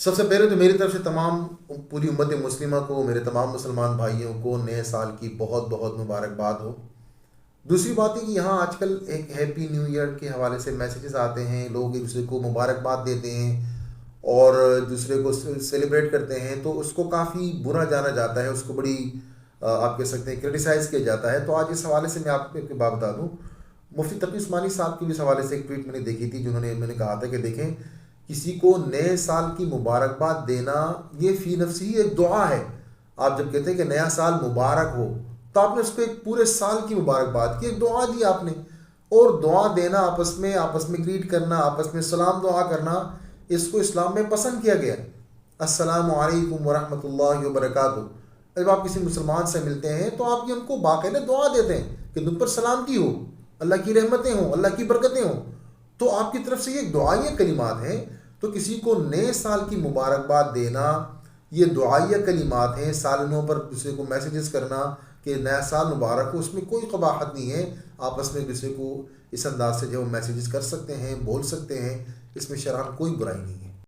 سب سے پہلے تو میری طرف سے تمام پوری امت مسلمہ کو، میرے تمام مسلمان بھائیوں کو نئے سال کی بہت بہت مبارکباد ہو۔ دوسری بات ہے کہ یہاں آج کل ایک ہیپی نیو ایئر کے حوالے سے میسیجز آتے ہیں، لوگ ایک دوسرے کو مبارکباد دیتے ہیں اور دوسرے کو سیلیبریٹ کرتے ہیں، تو اس کو کافی برا جانا جاتا ہے، اس کو بڑی آپ کہہ سکتے ہیں کرٹیسائز کیا جاتا ہے۔ تو آج اس حوالے سے میں آپ کو ایک بات بتا دوں، مفتی تقی عثمانی صاحب کی بھی اس حوالے سے ایک ٹویٹ میں نے دیکھی تھی، جنہوں نے میں نے کہا تھا کہ دیکھیں، کسی کو نئے سال کی مبارکباد دینا یہ فی نفسی ہی ایک دعا ہے۔ آپ جب کہتے ہیں کہ نیا سال مبارک ہو، تو آپ نے اس کو ایک پورے سال کی مبارکباد کی، ایک دعا دی آپ نے۔ اور دعا دینا، آپس میں گریٹ کرنا، آپس میں سلام دعا کرنا، اس کو اسلام میں پسند کیا گیا۔ السلام علیکم ورحمۃ اللہ وبرکاتہ، جب آپ کسی مسلمان سے ملتے ہیں تو آپ یہ ان کو باقاعدہ دعا دیتے ہیں کہ تم پر سلامتی ہو، اللہ کی رحمتیں ہوں، اللہ کی برکتیں ہوں۔ تو آپ کی طرف سے یہ دعائیہ کلمات ہیں۔ تو کسی کو نئے سال کی مبارکباد دینا یہ دعائیہ کلمات ہیں، سالنوں پر دوسرے کو میسیجز کرنا کہ نیا سال مبارک ہو، اس میں کوئی قباحت نہیں ہے۔ آپس میں دوسرے کو اس انداز سے جو میسیجز کر سکتے ہیں، بول سکتے ہیں، اس میں شرعاً کوئی برائی نہیں ہے۔